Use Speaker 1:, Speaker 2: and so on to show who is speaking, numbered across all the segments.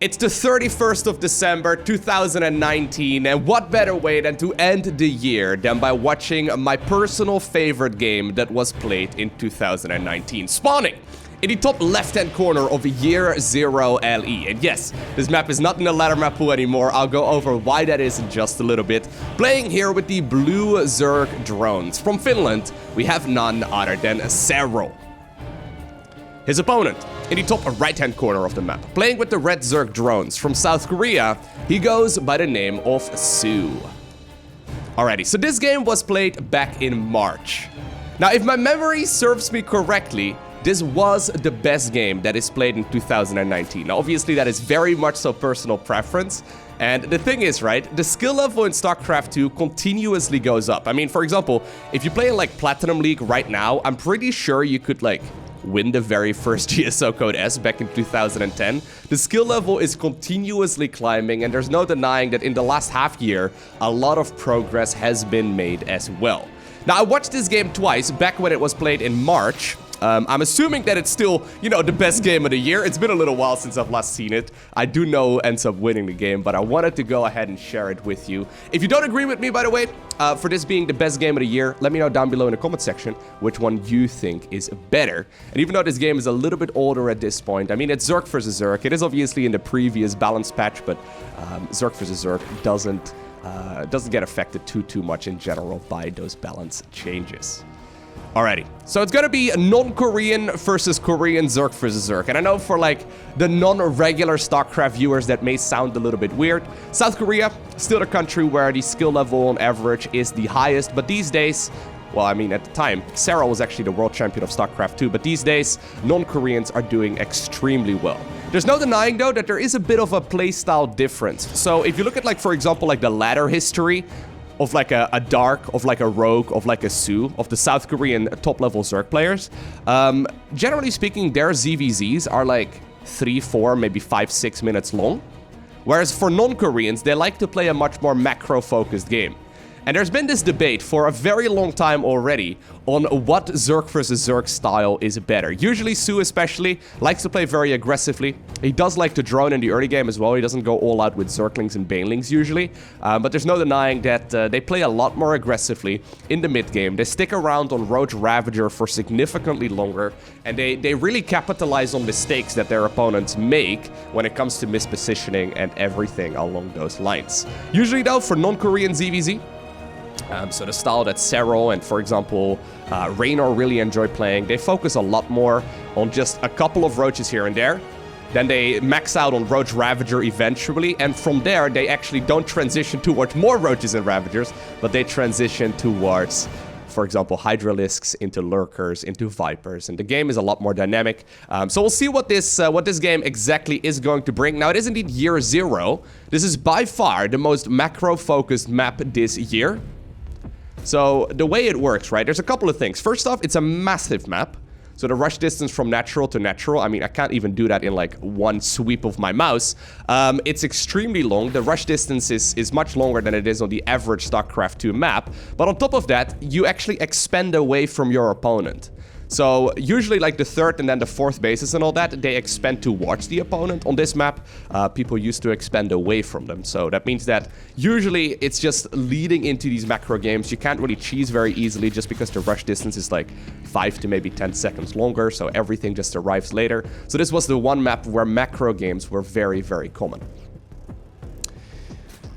Speaker 1: It's the 31st of December 2019, and what better way than to end the year than by watching my personal favorite game that was played in 2019, spawning in the top left-hand corner of Year Zero LE. And yes, this map is not in the ladder map pool anymore. I'll go over why that is in just a little bit. Playing here with the blue Zerg drones. From Finland, we have none other than Serral. His opponent, in the top right-hand corner of the map, playing with the red Zerg drones. From South Korea, he goes by the name of Sue. Alrighty, so this game was played back in March. Now, if my memory serves me correctly, this was the best game that is played in 2019. Now, obviously, that is very much so personal preference. And the thing is, right, the skill level in StarCraft 2 continuously goes up. I mean, for example, if you play in, like, Platinum League right now, I'm pretty sure you could, like, win the very first GSO Code S back in 2010. The skill level is continuously climbing, and there's no denying that in the last half year, a lot of progress has been made as well. Now, I watched this game twice, back when it was played in March. I'm assuming that it's still, you know, the best game of the year. It's been a little while since I've last seen it. I do know ends up winning the game, but I wanted to go ahead and share it with you. If you don't agree with me, by the way, for this being the best game of the year, let me know down below in the comment section which one you think is better. And even though this game is a little bit older at this point, I mean, it's Zerg versus Zerg. It is obviously in the previous balance patch, but Zerg versus Zerg doesn't get affected too much in general by those balance changes. Alrighty, so it's gonna be non-Korean versus Korean Zerg versus Zerg. And I know for like the non-regular StarCraft viewers that may sound a little bit weird. South Korea, still the country where the skill level on average is the highest, but these days, well, I mean, at the time, Serral was actually the world champion of StarCraft 2, but these days, non-Koreans are doing extremely well. There's no denying, though, that there is a bit of a playstyle difference. So if you look at, like, for example, like the ladder history of like a Dark, of like a Rogue, of like a Sue, of the South Korean top-level Zerg players, generally speaking, their ZVZs are like 3, 4, maybe 5, 6 minutes long. Whereas for non-Koreans, they like to play a much more macro-focused game. And there's been this debate for a very long time already on what Zerg versus Zerg style is better. Usually Sue especially likes to play very aggressively. He does like to drone in the early game as well. He doesn't go all out with Zerglings and Banelings usually. But there's no denying that they play a lot more aggressively in the mid game. They stick around on Roach Ravager for significantly longer. And they really capitalize on mistakes that their opponents make when it comes to mispositioning and everything along those lines. Usually though, for non-Korean ZVZ, so the style that Serral and, for example, Raynor really enjoy playing, they focus a lot more on just a couple of roaches here and there. Then they max out on Roach Ravager eventually, and from there, they actually don't transition towards more Roaches and Ravagers, but they transition towards, for example, Hydralisks, into Lurkers, into Vipers, and the game is a lot more dynamic. So we'll see what this game exactly is going to bring. Now, it is indeed Year Zero. This is by far the most macro-focused map this year. So the way it works, right, there's a couple of things. First off, it's a massive map. So the rush distance from natural to natural, I mean, I can't even do that in like one sweep of my mouse. It's extremely long. The rush distance is much longer than it is on the average StarCraft 2 map. But on top of that, you actually expand away from your opponent. So usually like the third and then the fourth bases and all that, they expand towards the opponent. On this map, people used to expand away from them. So that means that usually it's just leading into these macro games. You can't really cheese very easily just because the rush distance is like 5 to maybe 10 seconds longer. So everything just arrives later. So this was the one map where macro games were very, very common.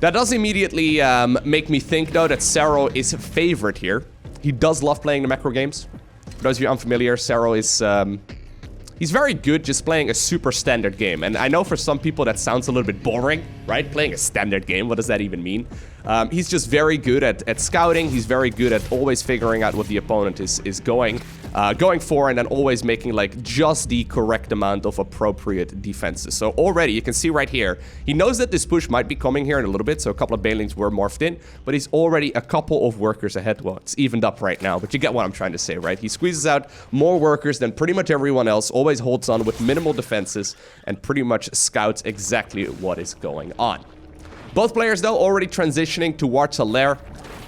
Speaker 1: That does immediately make me think, though, that Serral is favored here. He does love playing the macro games. For those of you unfamiliar, Serral is, he's very good just playing a super standard game. And I know for some people that sounds a little bit boring, right? Playing a standard game, what does that even mean? He's just very good at scouting. He's very good at always figuring out what the opponent is going for, and then always making like just the correct amount of appropriate defenses. So already you can see right here, he knows that this push might be coming here in a little bit. So a couple of Banelings were morphed in, but he's already a couple of workers ahead. Well, it's evened up right now, but you get what I'm trying to say, right? He squeezes out more workers than pretty much everyone else, always holds on with minimal defenses, and pretty much scouts exactly what is going on. Both players, though, already transitioning towards a lair.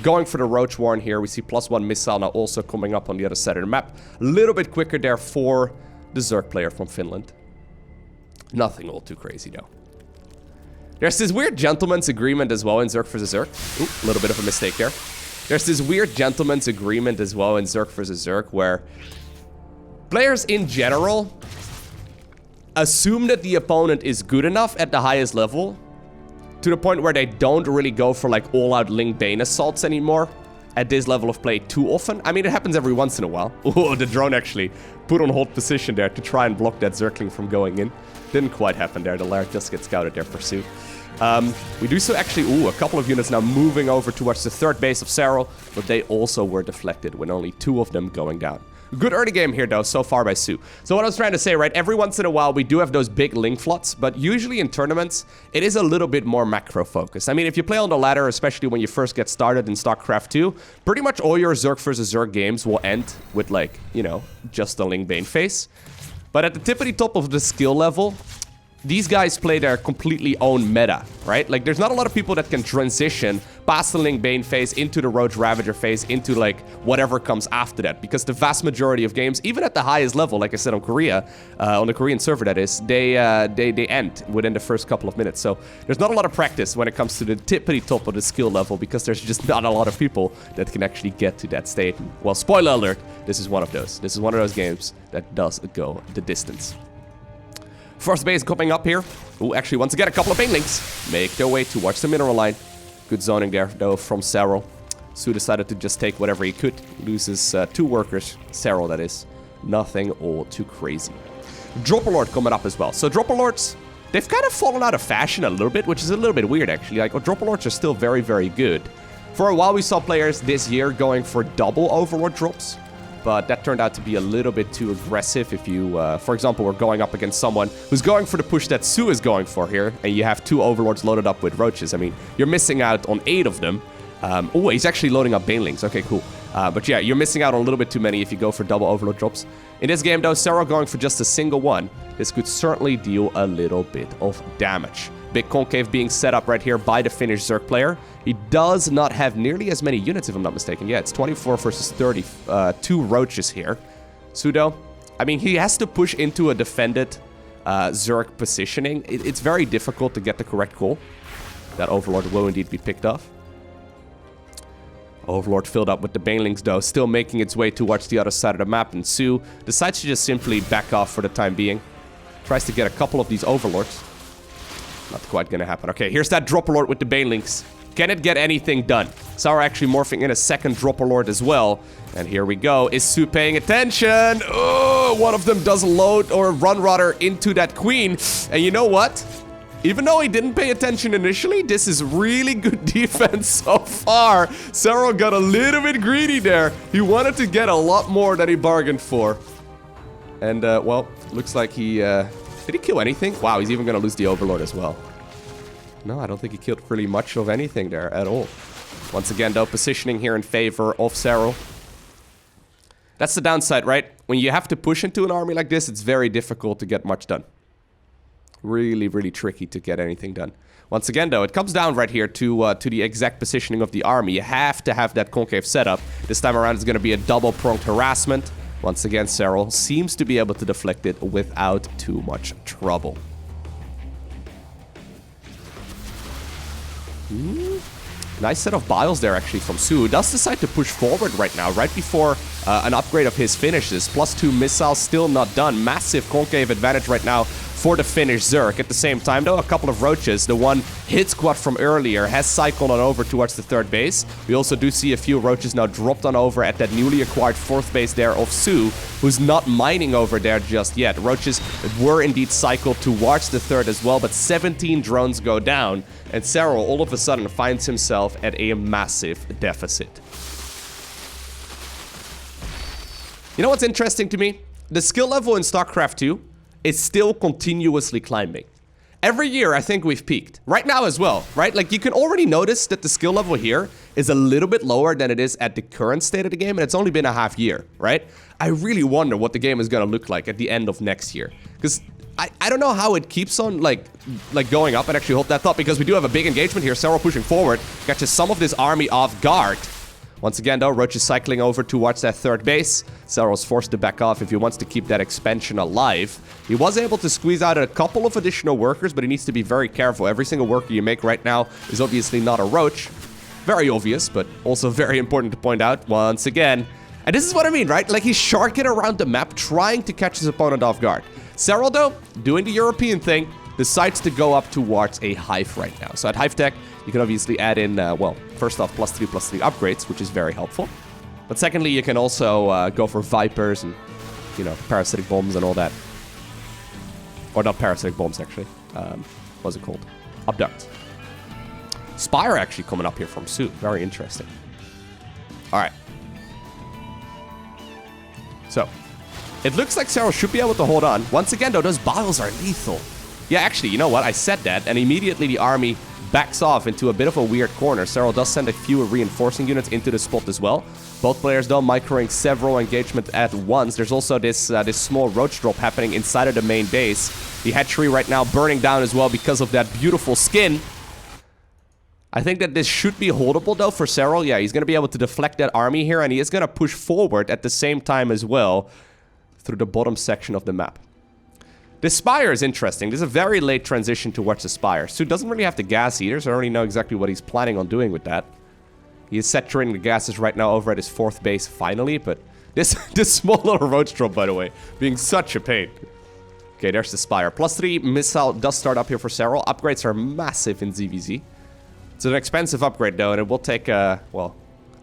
Speaker 1: Going for the Roach Warren here. We see +1 missile now also coming up on the other side of the map. A little bit quicker there for the Zerg player from Finland. Nothing all too crazy, though. There's this weird gentleman's agreement as well in Zerg vs. Zerg. Ooh, a little bit of a mistake there. There's this weird gentleman's agreement as well in Zerg vs. Zerg where players in general assume that the opponent is good enough at the highest level to the point where they don't really go for like all-out Ling Bane assaults anymore at this level of play too often. I mean, it happens every once in a while. Oh, the drone actually put on hold position there to try and block that Zergling from going in. Didn't quite happen there. The Lair just gets scouted there, pursuit. We do so actually, ooh, a couple of units now moving over towards the third base of Serral, but they also were deflected with only 2 of them going down. Good early game here, though, so far by Su. So what I was trying to say, right, every once in a while we do have those big link flots, but usually in tournaments, it is a little bit more macro-focused. I mean, if you play on the ladder, especially when you first get started in StarCraft 2, pretty much all your Zerg vs. Zerg games will end with, like, you know, just a Ling Bane phase. But at the tippity top of the skill level, these guys play their completely own meta, right? Like, there's not a lot of people that can transition past the Ling Bane phase into the Roach Ravager phase into, like, whatever comes after that. Because the vast majority of games, even at the highest level, like I said on Korea, on the Korean server that is, they end within the first couple of minutes. So there's not a lot of practice when it comes to the tippity top of the skill level because there's just not a lot of people that can actually get to that state. Well, spoiler alert, this is one of those. This is one of those games that does go the distance. First base coming up here. Ooh, actually, once again, a couple of banelings make their way towards the mineral line. Good zoning there, though, from Serral. Su decided to just take whatever he could. Loses 2 workers. Serral, that is. Nothing all too crazy. Dropper Lord coming up as well. So Dropper Lords, they've kind of fallen out of fashion a little bit, which is a little bit weird, actually. Like, Dropper Lords are still very, very good. For a while, we saw players this year going for double Overlord drops. But that turned out to be a little bit too aggressive if you, for example, were going up against someone who's going for the push that Su is going for here, and you have 2 Overlords loaded up with Roaches. I mean, you're missing out on 8 of them. Oh, he's actually loading up Banelings. Okay, cool. But yeah, you're missing out on a little bit too many if you go for double Overlord drops. In this game, though, Serral going for just a single one. This could certainly deal a little bit of damage. Big concave being set up right here by the Finnish Zerg player. He does not have nearly as many units, if I'm not mistaken. Yeah, it's 24 versus 30. 2 Roaches here. Pseudo, I mean, he has to push into a defended Zerg positioning. It's very difficult to get the correct call. That Overlord will indeed be picked off. Overlord filled up with the Banelings, though, still making its way towards the other side of the map. And Su decides to just simply back off for the time being. Tries to get a couple of these Overlords. Not quite gonna happen. Okay, here's that Dropper Lord with the Banelings. Can it get anything done? Sour actually morphing in a second Dropper Lord as well. And here we go. Is Su paying attention? Oh, one of them does load or run rather into that Queen. And you know what? Even though he didn't pay attention initially, this is really good defense so far. Serral got a little bit greedy there. He wanted to get a lot more than he bargained for. And, well, looks like he, did he kill anything? Wow, he's even gonna lose the Overlord as well. No, I don't think he killed really much of anything there at all. Once again, though, positioning here in favor of Serral. That's the downside, right? When you have to push into an army like this, it's very difficult to get much done. Really, really tricky to get anything done. Once again, though, it comes down right here to the exact positioning of the army. You have to have that concave setup. This time around, it's going to be a double-pronged harassment. Once again, Serral seems to be able to deflect it without too much trouble. Nice set of biles there, actually, from Su. Does decide to push forward right now, right before an upgrade of his finishes. +2 missiles still not done. Massive concave advantage right now for the Finnish Zerg. At the same time, though, a couple of Roaches. The one hit squad from earlier has cycled on over towards the third base. We also do see a few Roaches now dropped on over at that newly acquired fourth base there of Su, who's not mining over there just yet. Roaches were indeed cycled towards the third as well, but 17 drones go down, and Serral all of a sudden finds himself at a massive deficit. You know what's interesting to me? The skill level in StarCraft 2 is still continuously climbing. Every year, I think we've peaked. Right now as well, right? Like, you can already notice that the skill level here is a little bit lower than it is at the current state of the game, and it's only been a half year, right? I really wonder what the game is gonna look like at the end of next year. Because I don't know how it keeps on, like going up. And actually hold that thought, because we do have a big engagement here. Serral pushing forward, catches some of this army off guard. Once again, though, Roach is cycling over towards that third base. Serral's forced to back off if he wants to keep that expansion alive. He was able to squeeze out a couple of additional workers, but he needs to be very careful. Every single worker you make right now is obviously not a Roach. Very obvious, but also very important to point out once again. And this is what I mean, right? Like, he's sharking around the map, trying to catch his opponent off guard. Serral, though, doing the European thing, decides to go up towards a Hive right now. So at Hive Tech, you can obviously add in, well, first off, +3/+3 upgrades, which is very helpful. But secondly, you can also go for Vipers and, you know, parasitic bombs and all that. Or not parasitic bombs, actually. What's it called? Abduct. Spire actually coming up here from Su. Very interesting. All right. So, it looks like Serral should be able to hold on. Once again, though, those biles are lethal. Yeah, actually, you know what? I said that, and immediately the army backs off into a bit of a weird corner. Serral does send a few reinforcing units into the spot as well. Both players, though, microing several engagements at once. There's also this small Roach drop happening inside of the main base. The hatchery right now burning down as well because of that beautiful skin. I think that this should be holdable, though, for Serral. Yeah, he's going to be able to deflect that army here, and he is going to push forward at the same time as well through the bottom section of the map. This Spire is interesting. This is a very late transition towards the Spire. Su doesn't really have the gas either, so I already know exactly what he's planning on doing with that. He is saturating the gases right now over at his 4th base, finally, but this small little Roach drop, by the way, being such a pain. Okay, there's the Spire. +3 missile does start up here for Serral. Upgrades are massive in ZVZ. It's an expensive upgrade, though, and it will take, well,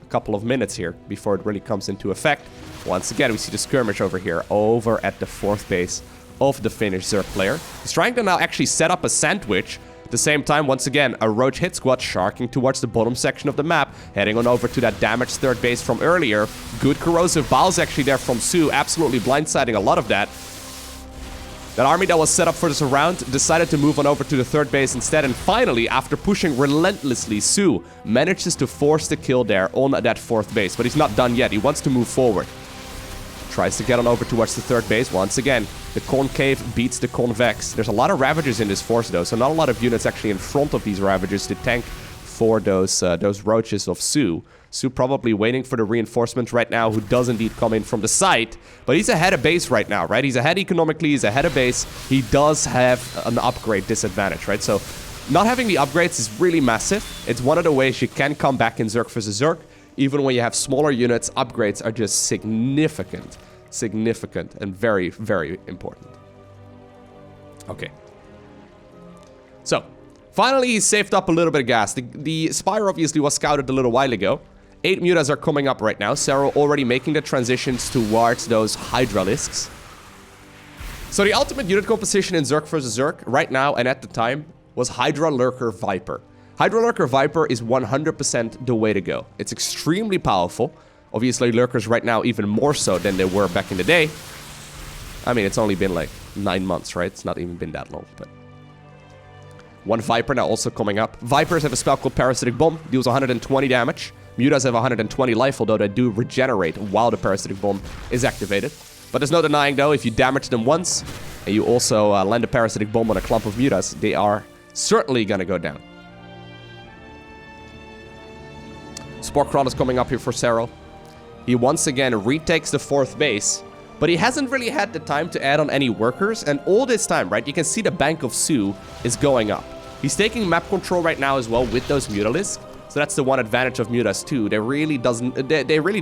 Speaker 1: a couple of minutes here before it really comes into effect. Once again, we see the skirmish over here, over at the 4th base of the Finnish Zerg player. He's trying to now actually set up a sandwich. At the same time, once again, a Roach hit squad sharking towards the bottom section of the map, heading on over to that damaged 3rd base from earlier. Good corrosive biles actually there from Su, absolutely blindsiding a lot of that. That army that was set up for this round decided to move on over to the 3rd base instead, and finally, after pushing relentlessly, Su manages to force the kill there on that 4th base, but he's not done yet. He wants to move forward. Tries to get on over towards the 3rd base. Once again, the concave beats the convex. There's a lot of Ravagers in this force, though, so not a lot of units actually in front of these Ravagers to tank for those Roaches of Su. Su probably waiting for the reinforcement right now, who does indeed come in from the side. But he's ahead of base right now, right? He's ahead economically, he's ahead of base. He does have an upgrade disadvantage, right? So not having the upgrades is really massive. It's one of the ways you can come back in Zerg vs. Zerg. Even when you have smaller units, upgrades are just significant, and very, very important. Okay. So, finally, he saved up a little bit of gas. The Spire obviously was scouted a little while ago. 8 mutas are coming up right now. Serral already making the transitions towards those Hydralisks. So the ultimate unit composition in Zerg vs. Zerg right now and at the time was Hydra Lurker Viper. Hydra Lurker Viper is 100% the way to go. It's extremely powerful. Obviously, Lurkers right now even more so than they were back in the day. I mean, it's only been like 9 months, right? It's not even been that long, but... One Viper now also coming up. Vipers have a spell called Parasitic Bomb. Deals 120 damage. Mutas have 120 life, although they do regenerate while the Parasitic Bomb is activated. But there's no denying, though, if you damage them once, and you also land a Parasitic Bomb on a clump of mutas, they are certainly gonna go down. Sporkron is coming up here for Serral. He once again retakes the 4th base, but he hasn't really had the time to add on any workers, and all this time, right, you can see the Bank of Su is going up. He's taking map control right now as well with those Mutalisks. So that's the one advantage of mutas too. They really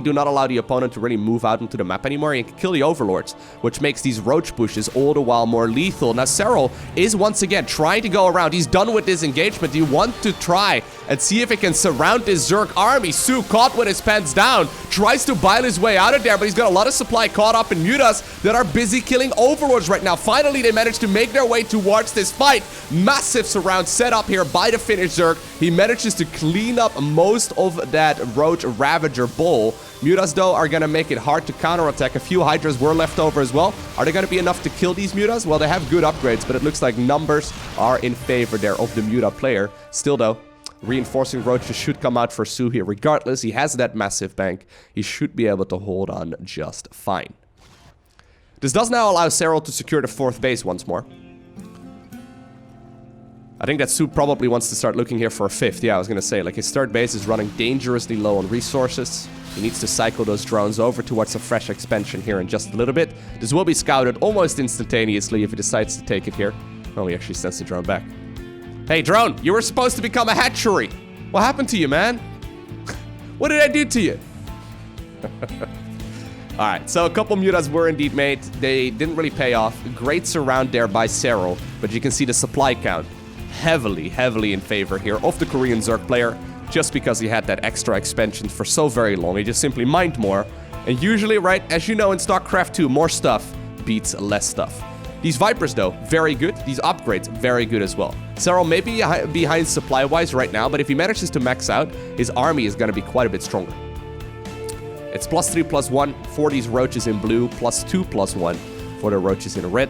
Speaker 1: do not allow the opponent to really move out into the map anymore. You can kill the overlords, which makes these roach pushes all the while more lethal. Now Serral is once again trying to go around. He's done with this engagement. He wants to try and see if he can surround this Zerg army. Su caught with his pants down, tries to bile his way out of there, but he's got a lot of supply caught up in mutas that are busy killing overlords right now. Finally, they managed to make their way towards this fight. Massive surround set up here by the Finnish Zerg. He manages to clean up most of that Roach Ravager bowl. Mutas, though, are going to make it hard to counterattack. A few Hydras were left over as well. Are they going to be enough to kill these Mutas? Well, they have good upgrades, but it looks like numbers are in favor there of the Muta player. Still, though, reinforcing Roaches should come out for Su here. Regardless, he has that massive bank. He should be able to hold on just fine. This does now allow Serral to secure the 4th base once more. I think that Su probably wants to start looking here for a 5th. Yeah, I was gonna say, like, his 3rd base is running dangerously low on resources. He needs to cycle those drones over towards a fresh expansion here in just a little bit. This will be scouted almost instantaneously if he decides to take it here. Oh, he actually sends the drone back. Hey, drone, you were supposed to become a hatchery. What happened to you, man? What did I do to you? Alright, so a couple mutas were indeed made. They didn't really pay off. Great surround there by Serral, but you can see the supply count heavily in favor here of the Korean Zerg player, just because he had that extra expansion for so very long. He just simply mined more. And usually, right, as you know in StarCraft 2, more stuff beats less stuff. These Vipers, though, very good. These upgrades, very good as well. Serral may be behind supply-wise right now, but if he manages to max out, his army is going to be quite a bit stronger. It's +3/+1 for these roaches in blue, +2/+1 for the roaches in red.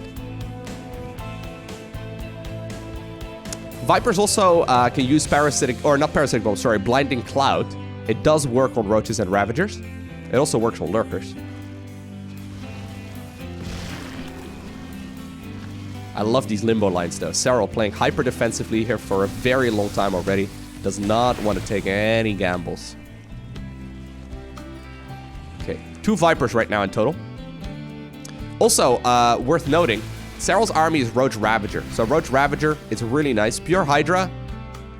Speaker 1: Vipers also can use parasitic, or not parasitic bomb, sorry, blinding cloud. It does work on roaches and ravagers. It also works on lurkers. I love these limbo lines though. Serral playing hyper defensively here for a very long time already. Does not want to take any gambles. Okay, 2 Vipers right now in total. Also, worth noting, Serral's army is Roach Ravager. So Roach Ravager is really nice. Pure Hydra,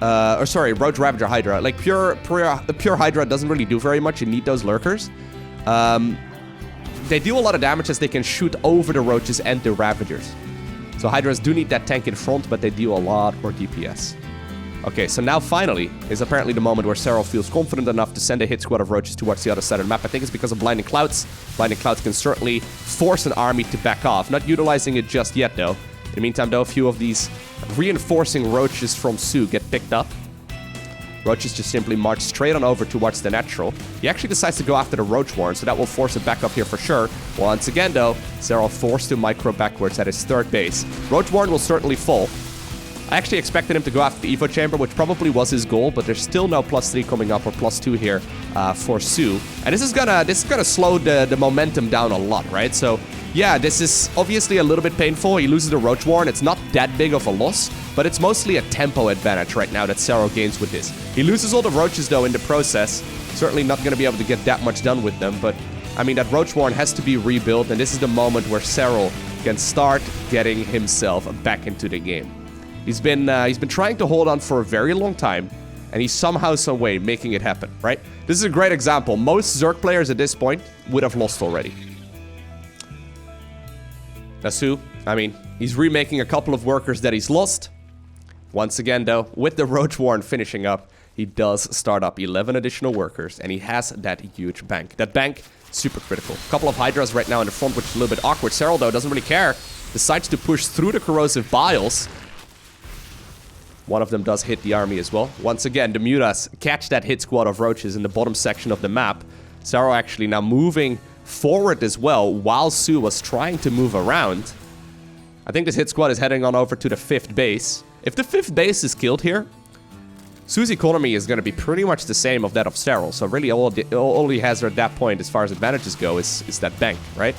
Speaker 1: Roach Ravager Hydra. Like pure Hydra doesn't really do very much. You need those lurkers. They do a lot of damage as they can shoot over the roaches and the ravagers. So Hydras do need that tank in front, but they deal a lot more DPS. Okay, so now finally is apparently the moment where Serral feels confident enough to send a hit squad of roaches towards the other side of the map. I think it's because of Blinding Clouds. Blinding Clouds can certainly force an army to back off. Not utilizing it just yet, though. In the meantime, though, a few of these reinforcing roaches from Su get picked up. Roaches just simply march straight on over towards the natural. He actually decides to go after the Roach Warren, so that will force it back up here for sure. Once again, though, Serral forced to micro backwards at his 3rd base. Roach Warren will certainly fall. I actually expected him to go after the Evo Chamber, which probably was his goal, but there's still no +3 coming up or +2 here for Su. And this is gonna slow the momentum down a lot, right? So yeah, this is obviously a little bit painful. He loses the Roach Warren. It's not that big of a loss, but it's mostly a tempo advantage right now that Serral gains with this. He loses all the roaches, though, in the process. Certainly not going to be able to get that much done with them, but I mean, that Roach Warren has to be rebuilt, and this is the moment where Serral can start getting himself back into the game. He's been trying to hold on for a very long time, and he's somehow, some way making it happen, right? This is a great example. Most Zerg players at this point would have lost already. Nasu, I mean, he's remaking a couple of workers that he's lost. Once again, though, with the Roach Warren finishing up, he does start up 11 additional workers, and he has that huge bank. That bank, super critical. A couple of Hydras right now in the front, which is a little bit awkward. Serral, though, doesn't really care. Decides to push through the corrosive biles. One of them does hit the army as well. Once again, the mutas catch that hit squad of roaches in the bottom section of the map. Serral actually now moving forward as well, while Su was trying to move around. I think this hit squad is heading on over to the 5th base. If the 5th base is killed here, Su's economy is going to be pretty much the same of that of Serral. So really all he has at that point as far as advantages go is that bank, right?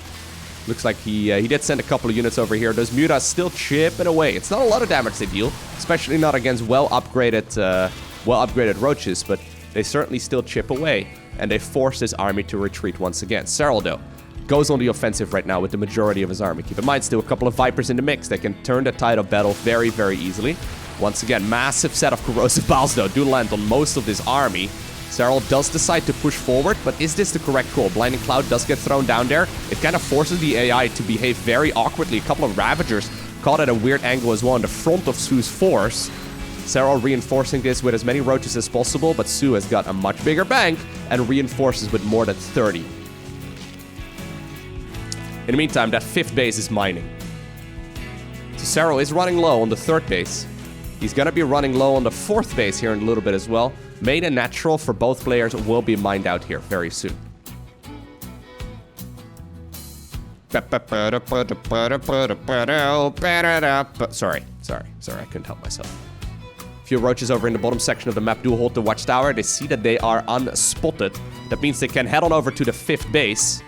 Speaker 1: Looks like he did send a couple of units over here. Those mutas still chipping away. It's not a lot of damage they deal, especially not against well-upgraded roaches, but they certainly still chip away, and they force this army to retreat once again. Serral, though, goes on the offensive right now with the majority of his army. Keep in mind, still a couple of Vipers in the mix. They can turn the tide of battle very, very easily. Once again, massive set of corrosive balls, though, do land on most of this army. Serral does decide to push forward, but is this the correct call? Blinding Cloud does get thrown down there. It kind of forces the AI to behave very awkwardly. A couple of Ravagers caught at a weird angle as well in the front of Su's force. Serral reinforcing this with as many roaches as possible, but Su has got a much bigger bank and reinforces with more than 30. In the meantime, that 5th base is mining. So Serral is running low on the 3rd base. He's going to be running low on the 4th base here in a little bit as well. Main and natural for both players will be mined out here very soon. Sorry, I couldn't help myself. A few roaches over in the bottom section of the map do hold the watchtower. They see that they are unspotted. That means they can head on over to the 5th base.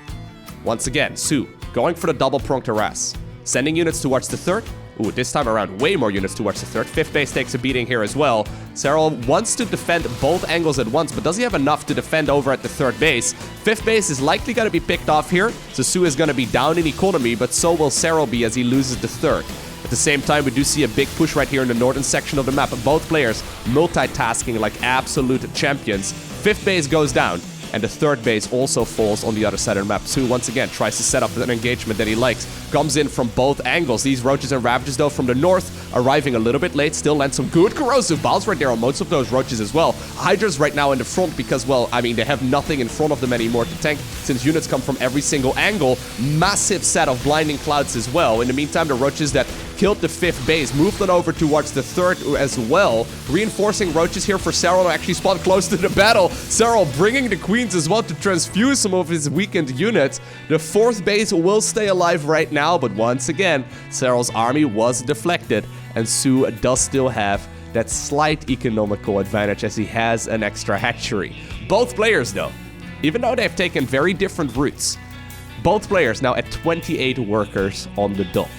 Speaker 1: Once again, Su going for the double-pronged harass. Sending units towards the 3rd, Ooh, this time around, way more units towards the third. Fifth base takes a beating here as well. Serral wants to defend both angles at once, but does he have enough to defend over at the third base? Fifth base is likely going to be picked off here, so Su is going to be down in economy, but so will Serral be as he loses the third. At the same time, we do see a big push right here in the northern section of the map. Both players multitasking like absolute champions. Fifth base goes down, and the third base also falls on the other side of the map. Su, once again, tries to set up an engagement that he likes. Comes in from both angles. These Roaches and Ravagers, though, from the north, arriving a little bit late, still land some good corrosive balls right there on most of those Roaches as well. Hydra's right now in the front because, well, I mean, they have nothing in front of them anymore to tank since units come from every single angle. Massive set of blinding clouds as well. In the meantime, the Roaches that killed the fifth base moved on over towards the third as well. Reinforcing Roaches here for Serral to actually spawn close to the battle. Serral bringing the Queens as well to transfuse some of his weakened units. The fourth base will stay alive right now, but once again, Serral's army was deflected, and Su does still have that slight economical advantage as he has an extra hatchery. Both players, though, even though they've taken very different routes, both players now at 28 workers on the dot.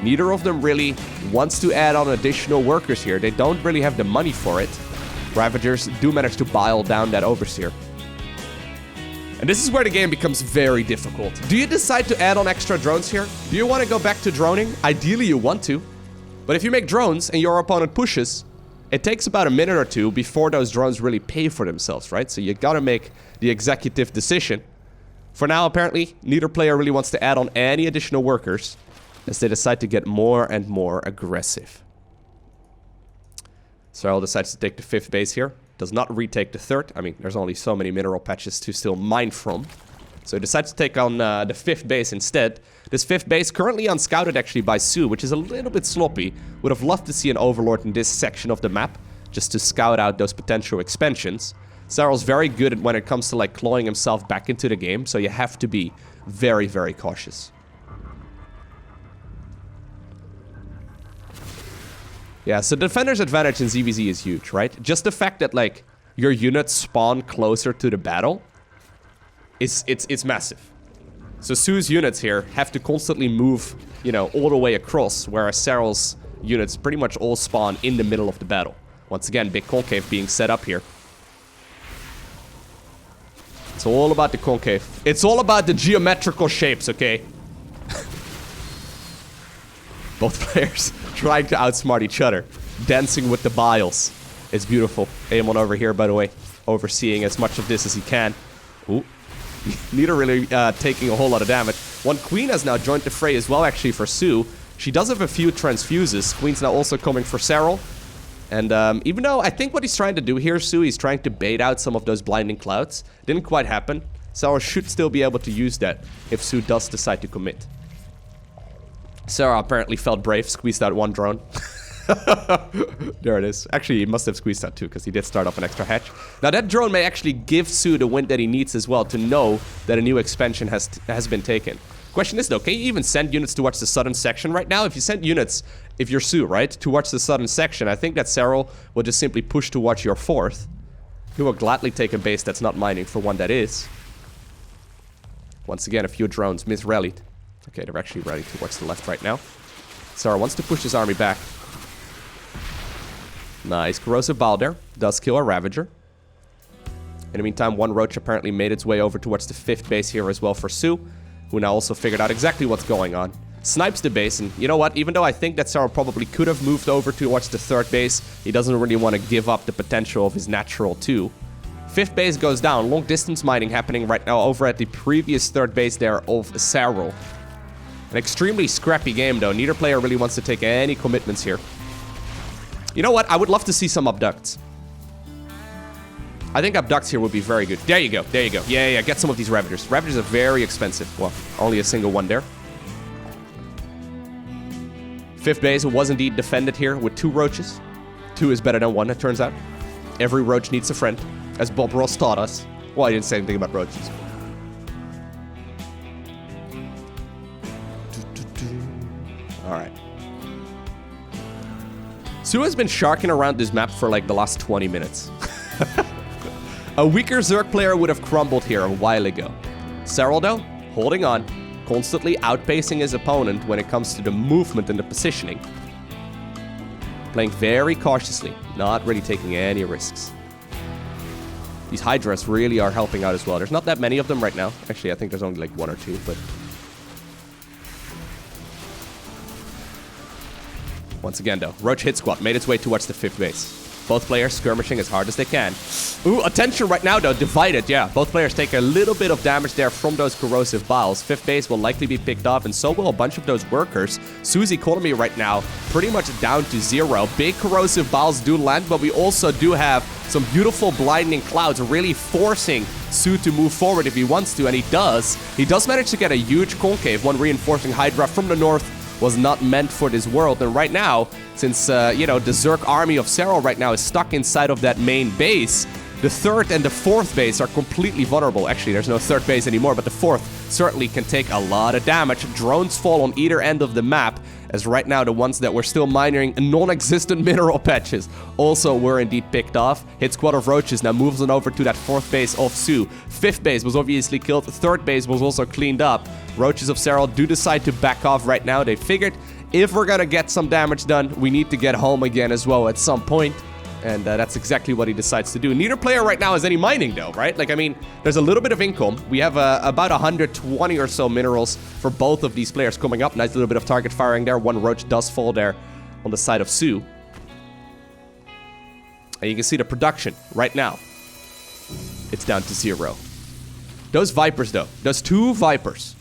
Speaker 1: Neither of them really wants to add on additional workers here. They don't really have the money for it. Ravagers do manage to bile down that Overseer. And this is where the game becomes very difficult. Do you decide to add on extra drones here? Do you want to go back to droning? Ideally, you want to. But if you make drones and your opponent pushes, it takes about a minute or two before those drones really pay for themselves, right? So you gotta make the executive decision. For now, apparently, neither player really wants to add on any additional workers, as they decide to get more and more aggressive. Serral decides to take the fifth base here. Does not retake the third. I mean, there's only so many mineral patches to still mine from. So he decides to take on the fifth base instead. This fifth base currently unscouted actually by Su, which is a little bit sloppy. Would have loved to see an Overlord in this section of the map, just to scout out those potential expansions. Serral's very good at when it comes to like clawing himself back into the game, so you have to be very, very cautious. Yeah, so defender's advantage in ZVZ is huge, right? Just the fact that, like, your units spawn closer to the battle, it's massive. So Su's units here have to constantly move, you know, all the way across, whereas Serral's units pretty much all spawn in the middle of the battle. Once again, big concave being set up here. It's all about the concave. It's all about the geometrical shapes, okay? Both players trying to outsmart each other. Dancing with the biles. It's beautiful. Aemon over here, by the way, overseeing as much of this as he can. Ooh. Neither really taking a whole lot of damage. One Queen has now joined the fray as well, actually, for Su. She does have a few transfuses. Queen's now also coming for Serral. And even though I think what he's trying to do here, Su, he's trying to bait out some of those blinding clouds. Didn't quite happen. Serral should still be able to use that if Su does decide to commit. Serral apparently felt brave, squeezed out one drone. There it is. Actually, he must have squeezed out two, because he did start off an extra hatch. Now, that drone may actually give Su the win that he needs as well to know that a new expansion has been taken. Question is, though, can you even send units towards the southern section right now? If you send units, if you're Su, right, towards the southern section, I think that Serral will just simply push towards your fourth. He will gladly take a base that's not mining for one that is. Once again, a few drones misrallied. Okay, they're actually rallying towards the left right now. Serral wants to push his army back. Nice. Corrosive Bile there. Does kill a Ravager. In the meantime, one Roach apparently made its way over towards the fifth base here as well for Su, who now also figured out exactly what's going on. Snipes the base, and you know what? Even though I think that Serral probably could have moved over towards the third base, he doesn't really want to give up the potential of his natural 2. Fifth base goes down. Long distance mining happening right now over at the previous third base there of Serral. An extremely scrappy game, though. Neither player really wants to take any commitments here. You know what? I would love to see some abducts. I think abducts here would be very good. There you go. There you go. Yeah, get some of these Ravagers. Ravagers are very expensive. Well, only a single one there. Fifth base was indeed defended here with 2 Roaches. 2 is better than 1, it turns out. Every Roach needs a friend, as Bob Ross taught us. Well, I didn't say anything about Roaches. Alright. Su has been sharking around this map for like the last 20 minutes. A weaker Zerg player would have crumbled here a while ago. Serral, though, holding on, constantly outpacing his opponent when it comes to the movement and the positioning. Playing very cautiously, not really taking any risks. These Hydras really are helping out as well. There's not that many of them right now. Actually, I think there's only like 1 or 2, but... Once again, though, Roach Hit Squad made its way towards the 5th base. Both players skirmishing as hard as they can. Ooh, attention right now, though. Divided, yeah. Both players take a little bit of damage there from those corrosive biles. 5th base will likely be picked up, and so will a bunch of those workers. Sue's economy right now pretty much down to 0. Big corrosive biles do land, but we also do have some beautiful blinding clouds really forcing Sue to move forward if he wants to, and he does. He does manage to get a huge concave. One reinforcing Hydra from the north was not meant for this world. And right now, since, you know, the Zerg army of Serral right now is stuck inside of that main base, the 3rd and the 4th base are completely vulnerable. Actually, there's no 3rd base anymore, but the 4th certainly can take a lot of damage. Drones fall on either end of the map, as right now the ones that were still mining non-existent mineral patches also were indeed picked off. Hit squad of roaches now moves on over to that 4th base of Sue. 5th base was obviously killed. 3rd base was also cleaned up. Roaches of Serral do decide to back off right now. They figured if we're gonna get some damage done, we need to get home again as well at some point. And that's exactly what he decides to do. Neither player right now has any mining though, right? Like, I mean, there's a little bit of income. We have about 120 or so minerals for both of these players coming up. Nice little bit of target firing there. One roach does fall there on the side of Sue. And you can see the production right now. It's down to 0. Those Vipers though, those 2 Vipers.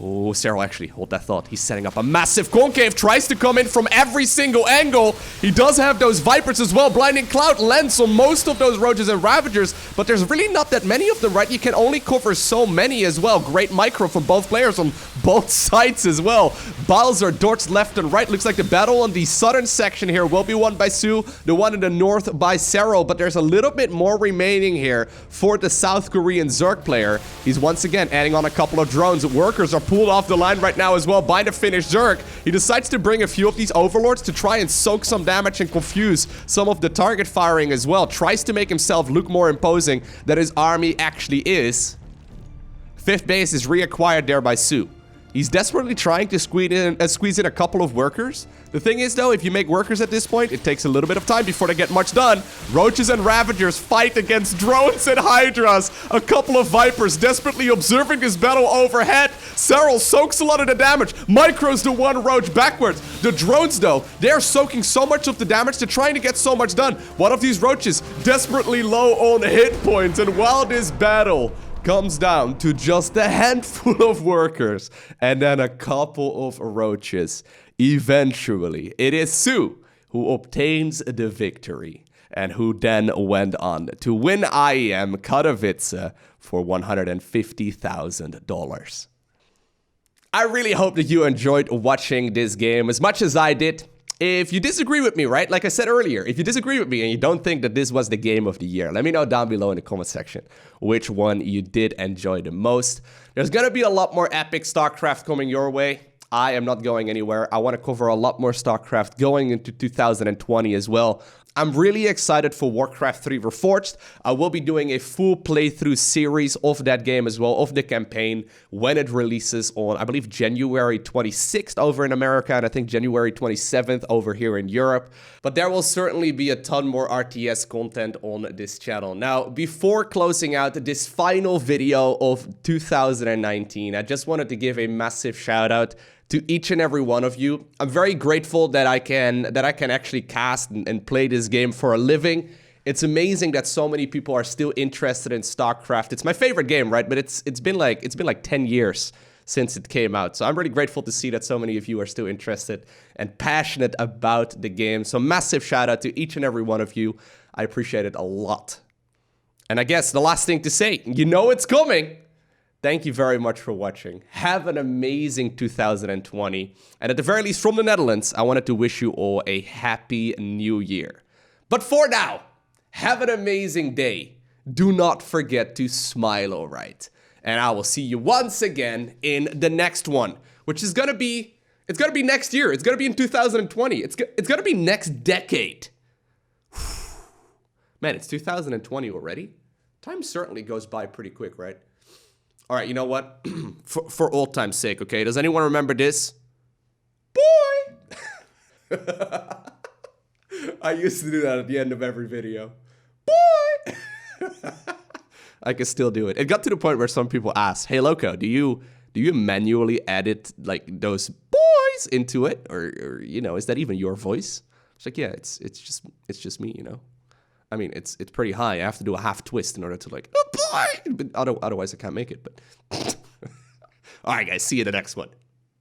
Speaker 1: Oh, Serral actually, hold that thought. He's setting up a massive concave, tries to come in from every single angle. He does have those Vipers as well. Blinding Cloud lands on most of those Roaches and Ravagers, but there's really not that many of them, right? You can only cover so many as well. Great micro from both players on both sides as well. Biles are darts left and right. Looks like the battle on the southern section here will be won by Sue, the one in the north by Serral, but there's a little bit more remaining here for the South Korean Zerg player. He's once again adding on a couple of drones. Workers are pulled off the line right now as well by the Finnish Zerg. He decides to bring a few of these overlords to try and soak some damage and confuse some of the target firing as well. Tries to make himself look more imposing than his army actually is. 5th base is reacquired there by Sue. He's desperately trying to squeeze in a couple of workers. The thing is, though, if you make workers at this point, it takes a little bit of time before they get much done. Roaches and Ravagers fight against drones and Hydras. A couple of Vipers desperately observing this battle overhead. Serral soaks a lot of the damage. Micros the one Roach backwards. The drones, though, they're soaking so much of the damage. They're trying to get so much done. One of these Roaches desperately low on hit points. And while this battle comes down to just a handful of workers and then a couple of roaches, eventually it is Sue who obtains the victory and who then went on to win IEM Katowice for $150,000. I really hope that you enjoyed watching this game as much as I did. If you disagree with me, right, like I said earlier, if you disagree with me and you don't think that this was the game of the year, let me know down below in the comment section which one you did enjoy the most. There's gonna be a lot more epic StarCraft coming your way. I am not going anywhere. I want to cover a lot more StarCraft going into 2020 as well. I'm really excited for Warcraft 3 Reforged. I will be doing a full playthrough series of that game as well, of the campaign, when it releases on, I believe, January 26th over in America, and I think January 27th over here in Europe. But there will certainly be a ton more RTS content on this channel. Now, before closing out this final video of 2019, I just wanted to give a massive shout out to each and every one of you. I'm very grateful that I can actually cast and play this game for a living. It's amazing that so many people are still interested in StarCraft. It's my favorite game, right? But it's been like 10 years since it came out. So I'm really grateful to see that so many of you are still interested and passionate about the game. So massive shout out to each and every one of you. I appreciate it a lot. And I guess the last thing to say, you know it's coming. Thank you very much for watching. Have an amazing 2020. And at the very least, from the Netherlands, I wanted to wish you all a happy new year. But for now, have an amazing day. Do not forget to smile, all right? And I will see you once again in the next one, which is gonna be, it's gonna be next year. It's gonna be in 2020. It's gonna be next decade. Man, it's 2020 already. Time certainly goes by pretty quick, right? All right, you know what? for old time's sake, okay? Does anyone remember this? Boy! I used to do that at the end of every video. Boy! I can still do it. It got to the point where some people asked, "Hey, Lowko, do you manually edit like those boys into it, or you know, is that even your voice?" It's like, yeah, it's just me, you know. I mean, it's pretty high. I have to do a half twist in order to like, oh boy, but otherwise I can't make it. But all right, guys, see you in the next one.